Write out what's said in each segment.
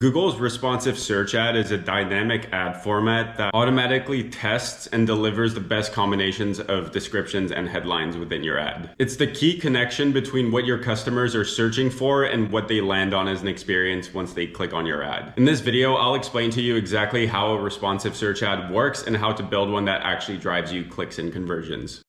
Google's responsive search ad is a dynamic ad format that automatically tests and delivers the best combinations of descriptions and headlines within your ad. It's the key connection between what your customers are searching for and what they land on as an experience once they click on your ad. In this video, I'll explain to you exactly how a responsive search ad works and how to build one that actually drives you clicks and conversions.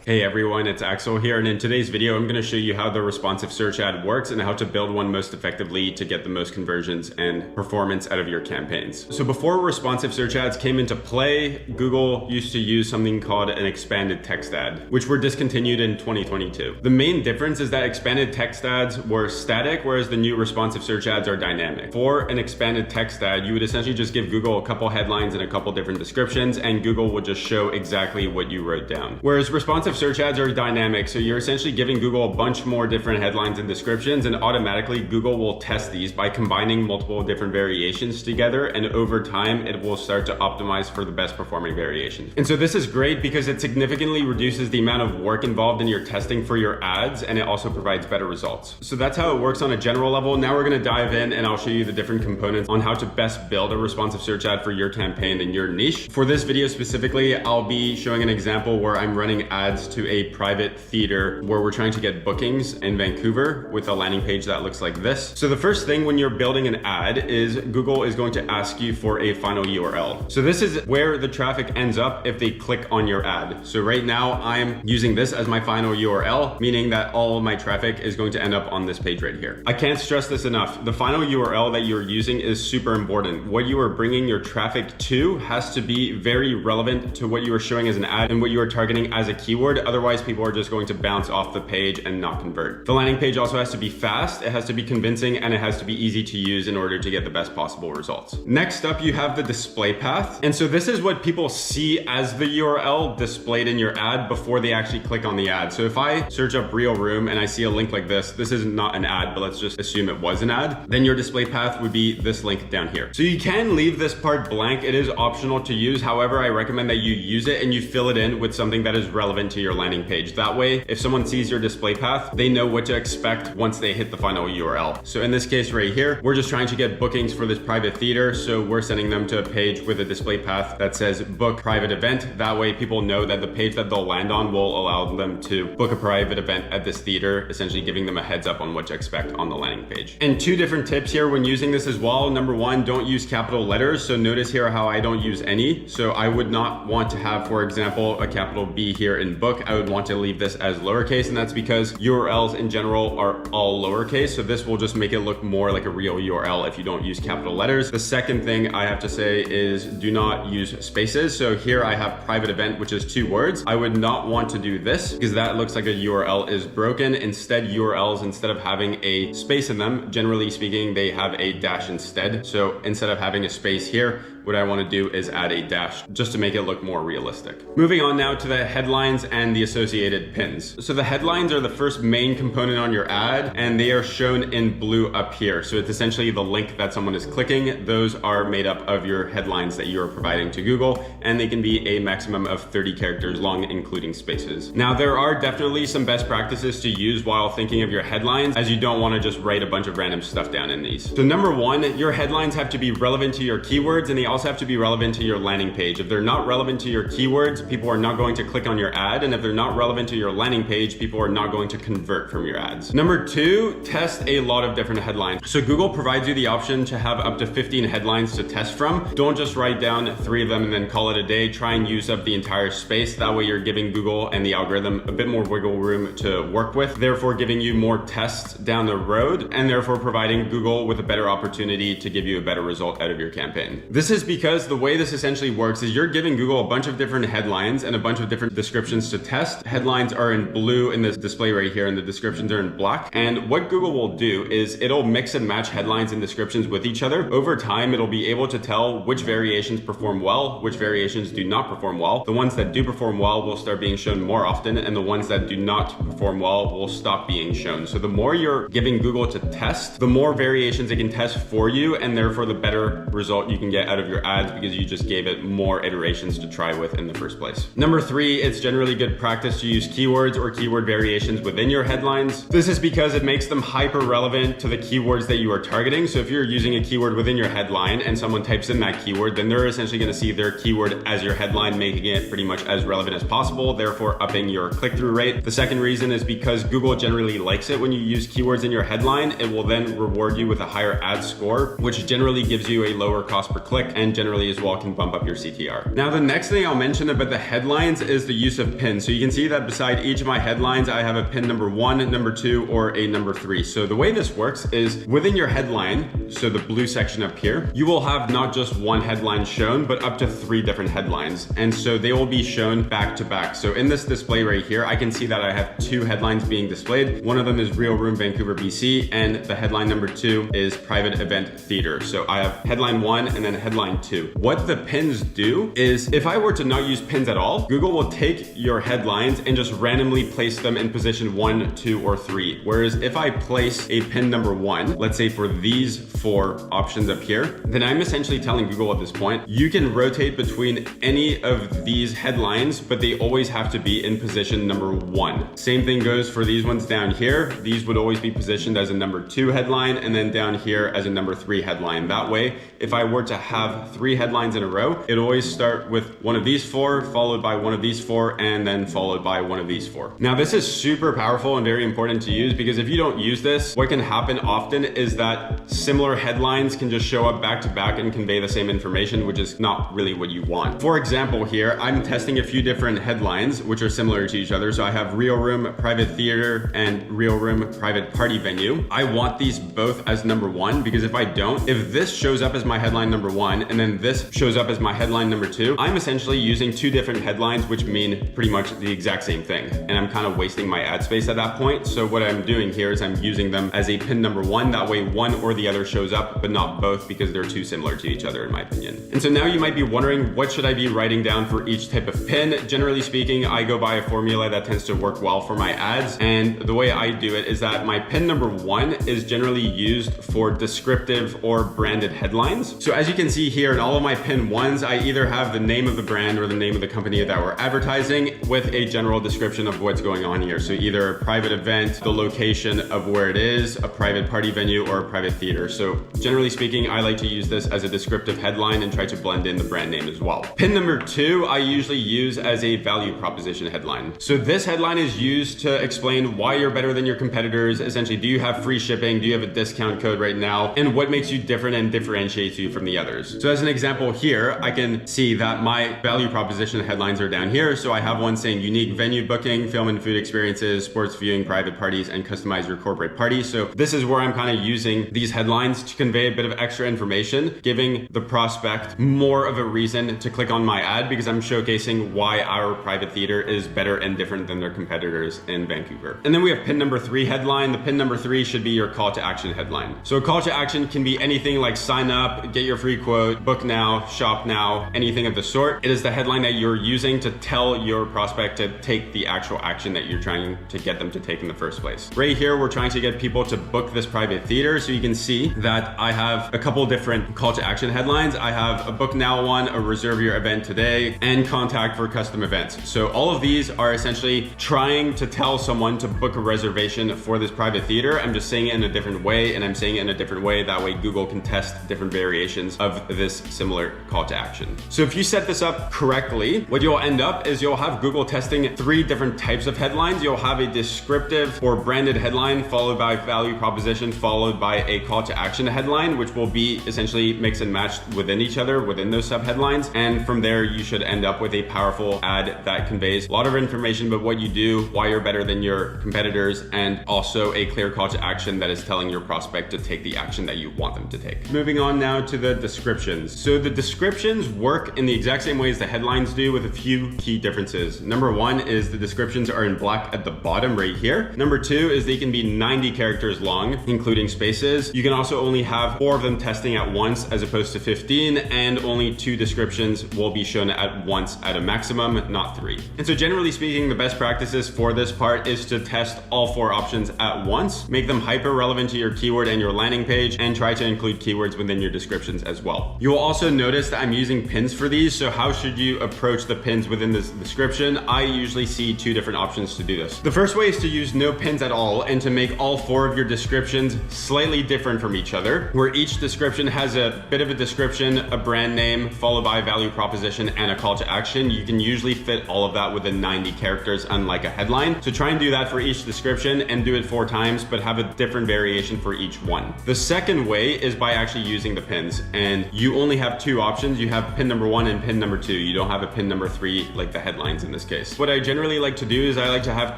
Hey everyone, it's Axel here, and in today's video I'm going to show you how the responsive search ad works and how to build one most effectively to get the most conversions and performance out of your campaigns. So before responsive search ads came into play, Google used to use something called an expanded text ad, which were discontinued in 2022. The main difference is that expanded text ads were static, whereas the new responsive search ads are dynamic. For an expanded text ad, you would essentially just give Google a couple headlines and a couple different descriptions, and Google would just show exactly what you wrote down. Whereas responsive search ads are dynamic, so you're essentially giving Google a bunch more different headlines and descriptions, and automatically Google will test these by combining multiple different variations together, and over time it will start to optimize for the best performing variations. And so this is great because it significantly reduces the amount of work involved in your testing for your ads, and it also provides better results. So that's how it works on a general level. Now we're going to dive in and I'll show you the different components on how to best build a responsive search ad for your campaign and your niche. For this video specifically, I'll be showing an example where I'm running ads to a private theater where we're trying to get bookings in Vancouver with a landing page that looks like this. So the first thing when you're building an ad is Google is going to ask you for a final URL. So this is where the traffic ends up if they click on your ad. So right now I'm using this as my final URL, meaning that all of my traffic is going to end up on this page right here. I can't stress this enough. The final URL that you're using is super important. What you are bringing your traffic to has to be very relevant to what you are showing as an ad and what you are targeting as a keyword. Otherwise, people are just going to bounce off the page and not convert. The landing page also has to be fast, it has to be convincing, and it has to be easy to use in order to get the best possible results. Next up, you have the display path. And so this is what people see as the URL displayed in your ad before they actually click on the ad. So if I search up Real Room and I see a link like this is not an ad, but let's just assume it was an ad, then your display path would be this link down here. So you can leave this part blank. It is optional to use. However, I recommend that you use it and you fill it in with something that is relevant to your landing page. That way, if someone sees your display path, they know what to expect once they hit the final URL. So in this case right here, we're just trying to get bookings for this private theater. So we're sending them to a page with a display path that says book private event. That way people know that the page that they'll land on will allow them to book a private event at this theater, essentially giving them a heads up on what to expect on the landing page. And two different tips here when using this as well. Number one, don't use capital letters. So notice here how I don't use any. So I would not want to have, for example, a capital B here in book. I would want to leave this as lowercase, and that's because URLs in general are all lowercase, so this will just make it look more like a real URL if you don't use capital letters. The second thing I have to say is do not use spaces. So here I have private event, which is 2 words. I would not want to do this because that looks like a URL is broken. Instead, URLs, instead of having a space in them, generally speaking, they have a dash instead. So instead of having a space here, what I want to do is add a dash just to make it look more realistic. Moving on now to the headlines and the associated pins. So the headlines are the first main component on your ad, and they are shown in blue up here. So it's essentially the link that someone is clicking. Those are made up of your headlines that you are providing to Google, and they can be a maximum of 30 characters long, including spaces. Now, there are definitely some best practices to use while thinking of your headlines, as you don't want to just write a bunch of random stuff down in these. So number one, your headlines have to be relevant to your keywords, and they also have to be relevant to your landing page. If they're not relevant to your keywords, people are not going to click on your ad, and if they're not relevant to your landing page, people are not going to convert from your ads. Number two, test a lot of different headlines. So Google provides you the option to have up to 15 headlines to test from. Don't just write down 3 of them and then call it a day. Try and use up the entire space. That way you're giving Google and the algorithm a bit more wiggle room to work with, therefore giving you more tests down the road, and therefore providing Google with a better opportunity to give you a better result out of your campaign. This is because the way this essentially works is you're giving Google a bunch of different headlines and a bunch of different descriptions to test. Headlines are in blue in this display right here, and the descriptions are in black. And what Google will do is it'll mix and match headlines and descriptions with each other. Over time, it'll be able to tell which variations perform well, which variations do not perform well. The ones that do perform well will start being shown more often, and the ones that do not perform well will stop being shown. So the more you're giving Google to test, the more variations it can test for you, and therefore the better result you can get out of of your ads because you just gave it more iterations to try with in the first place. Number 3, it's generally good practice to use keywords or keyword variations within your headlines. This is because it makes them hyper relevant to the keywords that you are targeting. So if you're using a keyword within your headline and someone types in that keyword, then they're essentially going to see their keyword as your headline, making it pretty much as relevant as possible, therefore upping your click-through rate. The second reason is because Google generally likes it when you use keywords in your headline. It will then reward you with a higher ad score, which generally gives you a lower cost per click and generally as well can bump up your CTR. Now, the next thing I'll mention about the headlines is the use of pins. So you can see that beside each of my headlines, I have a pin number 1, number 2, or a number 3. So the way this works is within your headline, so the blue section up here, you will have not just one headline shown, but up to 3 different headlines. And so they will be shown back to back. So in this display right here, I can see that I have 2 headlines being displayed. One of them is Real Room Vancouver, BC, and the headline number 2 is Private Event Theater. So I have headline 1 and then headline 2. What the pins do is if I were to not use pins at all, Google will take your headlines and just randomly place them in position 1, 2, or 3. Whereas if I place a pin number 1, let's say for these 4 options up here, then I'm essentially telling Google at this point, you can rotate between any of these headlines, but they always have to be in position number 1. Same thing goes for these ones down here. These would always be positioned as a number 2 headline, and then down here as a number 3 headline. That way, if I were to have 3 headlines in a row, it always start with one of these 4, followed by one of these 4, and then followed by one of these 4. Now, this is super powerful and very important to use because if you don't use this, what can happen often is that similar headlines can just show up back to back and convey the same information, which is not really what you want. For example, here, I'm testing a few different headlines, which are similar to each other. So I have Real Room Private Theater and Real Room Private Party Venue. I want these both as number 1 because if I don't, if this shows up as my headline number 1 and then this shows up as my headline number 2, I'm essentially using 2 different headlines, which mean pretty much the exact same thing. And I'm kind of wasting my ad space at that point. So what I'm doing here is I'm using them as a pin number 1. That way one or the other shows up, but not both because they're too similar to each other in my opinion. And so now you might be wondering, what should I be writing down for each type of pin? Generally speaking, I go by a formula that tends to work well for my ads. And the way I do it is that my pin number 1 is generally used for descriptive or branded headlines. So as you can see here in all of my pin 1s, I either have the name of the brand or the name of the company that we're advertising with a general description of what's going on here. So either a private event, the location of where it is, a private party venue, or a private theater. So generally speaking, I like to use this as a descriptive headline and try to blend in the brand name as well. Pin number 2, I usually use as a value proposition headline. So this headline is used to explain why you're better than your competitors. Essentially, do you have free shipping? Do you have a discount code right now? And what makes you different and differentiates you from the others? So as an example here, I can see that my value proposition headlines are down here. So I have one saying unique venue booking, film and food experiences, sports viewing, private parties, and customize your corporate party. So this is where I'm kind of using these headlines to convey a bit of extra information, giving the prospect more of a reason to click on my ad because I'm showcasing why our private theater is better and different than their competitors in Vancouver. And then we have pin number 3 headline. The pin number 3 should be your call to action headline. So a call to action can be anything like sign up, get your free quote, book now, shop now, anything of the sort. It is the headline that you're using to tell your prospect to take the actual action that you're trying to get them to take in the first place. Right here, we're trying to get people to book this private theater. So you can see that I have a couple different call to action headlines. I have a book now one, a reserve your event today, and contact for custom events. So all of these are essentially trying to tell someone to book a reservation for this private theater. I'm just saying it in a different way, and I'm saying it in a different way. That way Google can test different variations of this similar call to action. So if you set this up correctly, what you'll end up is you'll have Google testing 3 different types of headlines. You'll have a descriptive or branded headline followed by value proposition, followed by a call to action headline, which will be essentially mix and matched within each other within those sub headlines. And from there, you should end up with a powerful ad that conveys a lot of information about what you do, why you're better than your competitors, and also a clear call to action that is telling your prospect to take the action that you want them to take. Moving on now to the descriptions. So the descriptions work in the exact same way as the headlines do with a few key differences. Number 1 is the descriptions are in black at the bottom right here. Number 2 is they can be 90 characters long, including spaces. You can also only have 4 of them testing at once as opposed to 15, and only 2 descriptions will be shown at once at a maximum, not 3. And so generally speaking, the best practices for this part is to test all 4 options at once, make them hyper relevant to your keyword and your landing page, and try to include keywords within your descriptions as well. You will also notice that I'm using pins for these. So how should you approach the pins within this description? I usually see 2 different options to do this. The first way is to use no pins at all and to make all 4 of your descriptions slightly different from each other, where each description has a bit of a description, a brand name, followed by a value proposition and a call to action. You can usually fit all of that within 90 characters, unlike a headline. So try and do that for each description and do it 4 times, but have a different variation for each one. The second way is by actually using the pins, and you only have 2 options. You have pin number 1 and pin number 2. You don't have a pin number 3 like the headlines in this case. What I generally like to do is I like to have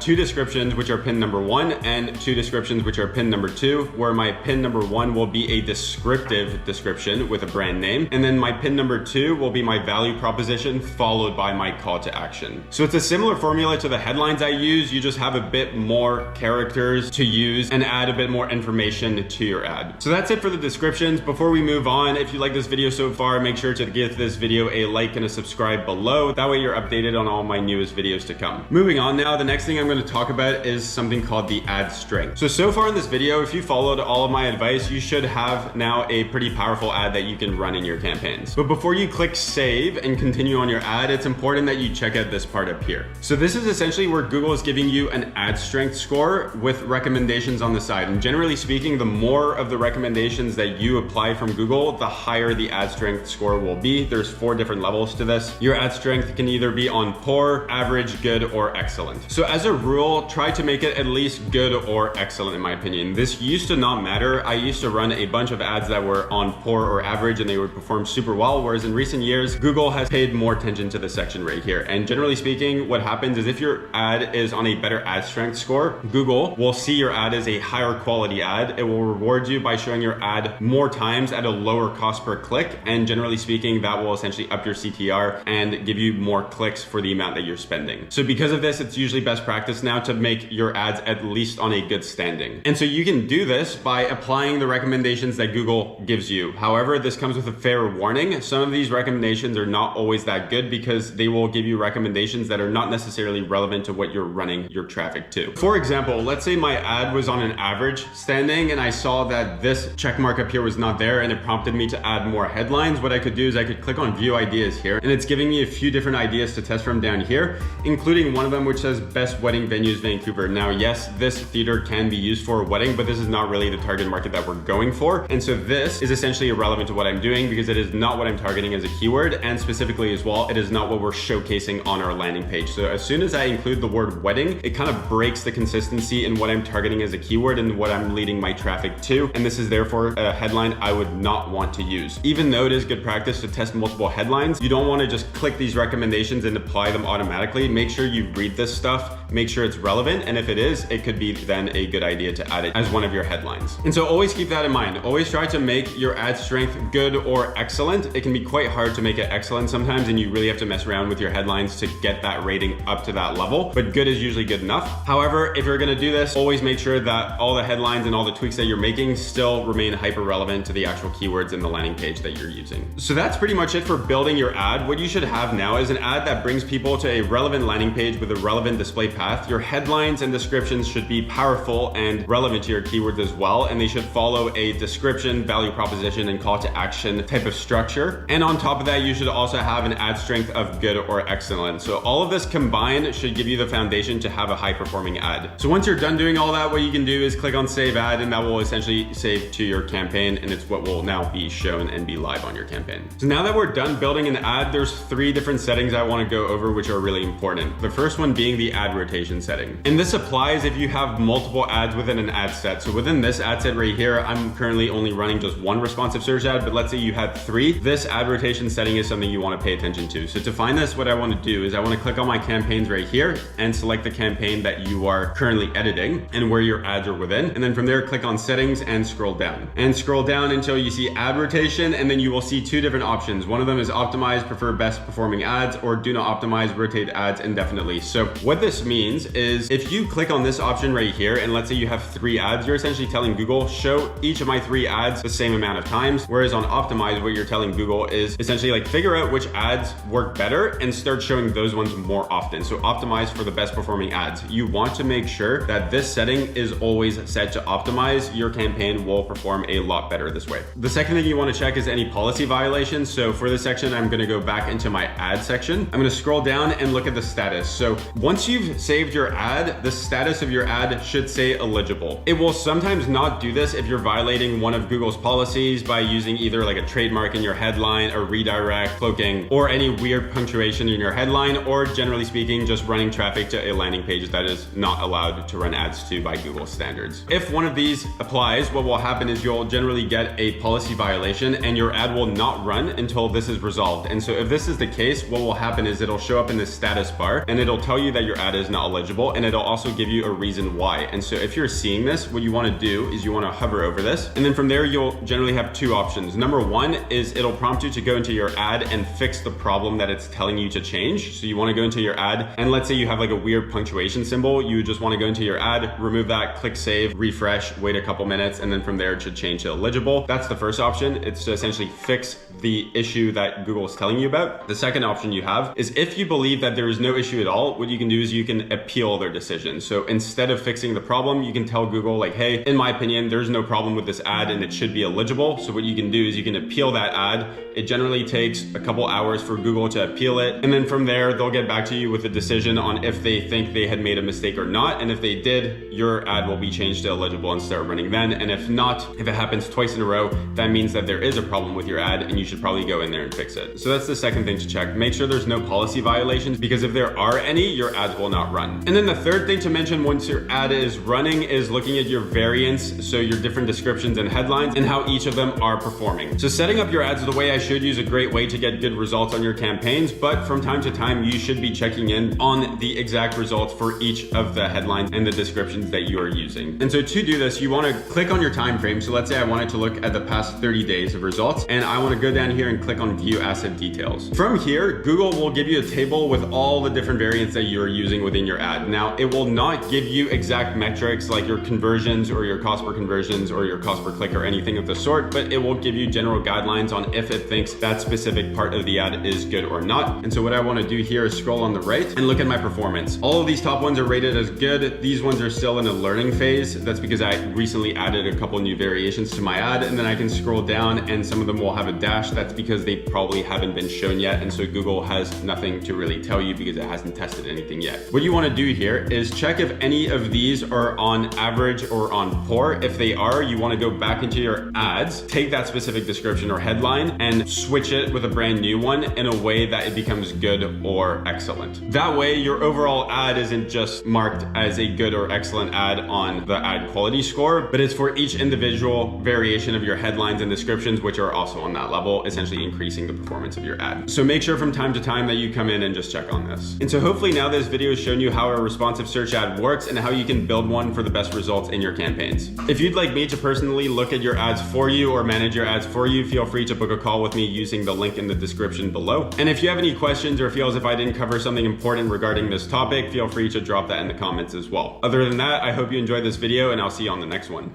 2 descriptions which are pin number 1 and 2 descriptions which are pin number 2, where my pin number 1 will be a descriptive description with a brand name, and then my pin number 2 will be my value proposition followed by my call to action. So it's a similar formula to the headlines I use. You just have a bit more characters to use and add a bit more information to your ad. So that's it for the descriptions. Before we move on, if you like this video so far, make sure to give this video a like and a subscribe below. That way you're updated on all my newest videos to come. Moving on now, the next thing I'm going to talk about is something called the ad strength. So far in this video, if you followed all of my advice, you should have now a pretty powerful ad that you can run in your campaigns. But before you click save and continue on your ad, it's important that you check out this part up here. So this is essentially where Google is giving you an ad strength score with recommendations on the side. And generally speaking, the more of the recommendations that you apply from Google, the higher the ad strength score will be. There's 4 different levels to this. Your ad strength can either be on poor, average, good, or excellent. So as a rule, try to make it at least good or excellent in my opinion. This used to not matter. I used to run a bunch of ads that were on poor or average and they would perform super well, whereas in recent years, Google has paid more attention to this section right here. And generally speaking, what happens is if your ad is on a better ad strength score, Google will see your ad as a higher quality ad. It will reward you by showing your ad more times at a lower cost per click. And generally speaking, that will essentially up your CTR and give you more clicks for the amount that you're spending. So because of this, it's usually best practice now to make your ads at least on a good standing. And so you can do this by applying the recommendations that Google gives you. However, this comes with a fair warning. Some of these recommendations are not always that good because they will give you recommendations that are not necessarily relevant to what you're running your traffic to. For example, let's say my ad was on an average standing and I saw that this check mark up here was not there and it prompted me to add more headlines. What I could do is I could click on view ideas here, and it's giving me a few different ideas to test from down here, including one of them which says best wedding venues Vancouver. Now, yes, this theater can be used for a wedding, but this is not really the target market that we're going for. And so this is essentially irrelevant to what I'm doing because it is not what I'm targeting as a keyword, and specifically as well, it is not what we're showcasing on our landing page. So as soon as I include the word wedding, it kind of breaks the consistency in what I'm targeting as a keyword and what I'm leading my traffic to. And this is therefore a headline I would not want to use. Even though it is good practice to test multiple headlines, you don't want to just click these recommendations and apply them automatically. Make sure you read this stuff, make sure it's relevant, and if it is, it could be then a good idea to add it as one of your headlines. And so always keep that in mind. Always try to make your ad strength good or excellent. It can be quite hard to make it excellent sometimes, and you really have to mess around with your headlines to get that rating up to that level, but good is usually good enough. However, if you're going to do this, always make sure that all the headlines and all the tweaks that you're making still remain hyper relevant to the actual keywords in the landing page that you're using. So that's pretty much it for building your ad. What you should have now is an ad that brings people to a relevant landing page with a relevant display path. Your headlines and descriptions should be powerful and relevant to your keywords as well, and they should follow a description, value proposition, and call to action type of structure. And on top of that, you should also have an ad strength of good or excellent. So all of this combined should give you the foundation to have a high performing ad. So once you're done doing all that, what you can do is click on save ad, and that will essentially save to your campaign, and it's what will now be shown and be live on your campaign. So now that we're done building an ad, there's 3 different settings I want to go over which are really important. The first one being the ad rotation setting. And this applies if you have multiple ads within an ad set. So within this ad set right here, I'm currently only running just 1 responsive search ad, but let's say you had 3. This ad rotation setting is something you want to pay attention to. So to find this, what I want to do is I want to click on my campaigns right here and select the campaign that you are currently editing and where your ads are within. And then from there, click on settings and scroll down. And scroll down until you see ad rotation, and then you will see 2 different options. One of them is optimize, prefer best performing ads, or do not optimize, rotate ads indefinitely. So what this means means is if you click on this option right here, and let's say you have 3 ads, you're essentially telling Google, show each of my 3 ads the same amount of times. Whereas on Optimize, what you're telling Google is essentially like figure out which ads work better and start showing those ones more often. So optimize for the best performing ads. You want to make sure that this setting is always set to optimize. Your campaign will perform a lot better this way. The second thing you want to check is any policy violations. So for this section, I'm going to go back into my ad section. I'm going to scroll down and look at the status. So once you've saved your ad, the status of your ad should say eligible. It will sometimes not do this if you're violating one of Google's policies by using either like a trademark in your headline, a redirect, cloaking, or any weird punctuation in your headline, or generally speaking, just running traffic to a landing page that is not allowed to run ads to by Google standards. If one of these applies, what will happen is you'll generally get a policy violation and your ad will not run until this is resolved. And so if this is the case, what will happen is it'll show up in the status bar and it'll tell you that your ad is not eligible, and it'll also give you a reason why. And so if you're seeing this, what you want to do is you want to hover over this, and then from there you'll generally have 2 options. Number 1 is it'll prompt you to go into your ad and fix the problem that it's telling you to change. So you want to go into your ad, and let's say you have like a weird punctuation symbol, you just want to go into your ad, remove that, click save, refresh, wait a couple minutes, and then from there it should change to eligible. That's the first option. It's to essentially fix the issue that Google is telling you about. The second option you have is if you believe that there is no issue at all, what you can do is you can appeal their decision. So instead of fixing the problem, you can tell Google like, hey, in my opinion, there's no problem with this ad and it should be eligible. So what you can do is you can appeal that ad. It generally takes a couple hours for Google to appeal it. And then from there, they'll get back to you with a decision on if they think they had made a mistake or not. And if they did, your ad will be changed to eligible and start running then. And if not, if it happens twice in a row, that means that there is a problem with your ad and you should probably go in there and fix it. So that's the second thing to check. Make sure there's no policy violations, because if there are any, your ads will not run. And then the third thing to mention once your ad is running is looking at your variants, so your different descriptions and headlines and how each of them are performing. So setting up your ads the way I showed you is a great way to get good results on your campaigns, but from time to time, you should be checking in on the exact results for each of the headlines and the descriptions that you are using. And so to do this, you want to click on your time frame. So let's say I wanted to look at the past 30 days of results, and I want to go down here and click on view asset details. From here, Google will give you a table with all the different variants that you're using within your ad. Now, it will not give you exact metrics like your conversions or your cost per conversions or your cost per click or anything of the sort, but it will give you general guidelines on if it thinks that specific part of the ad is good or not. And so what I want to do here is scroll on the right and look at my performance. All of these top ones are rated as good. These ones are still in a learning phase. That's because I recently added a couple new variations to my ad, and then I can scroll down and some of them will have a dash. That's because they probably haven't been shown yet. And so Google has nothing to really tell you because it hasn't tested anything yet. What you want to do here is check if any of these are on average or on poor. If they are, you want to go back into your ads, take that specific description or headline and switch it with a brand new one in a way that it becomes good or excellent. That way, your overall ad isn't just marked as a good or excellent ad on the ad quality score, but it's for each individual variation of your headlines and descriptions, which are also on that level, essentially increasing the performance of your ad. So make sure from time to time that you come in and just check on this. And so hopefully now this video has shown you how a responsive search ad works and how you can build one for the best results in your campaigns. If you'd like me to personally look at your ads for you or manage your ads for you, feel free to book a call with me using the link in the description below. And if you have any questions or feel as if I didn't cover something important regarding this topic, feel free to drop that in the comments as well. Other than that, I hope you enjoyed this video and I'll see you on the next one.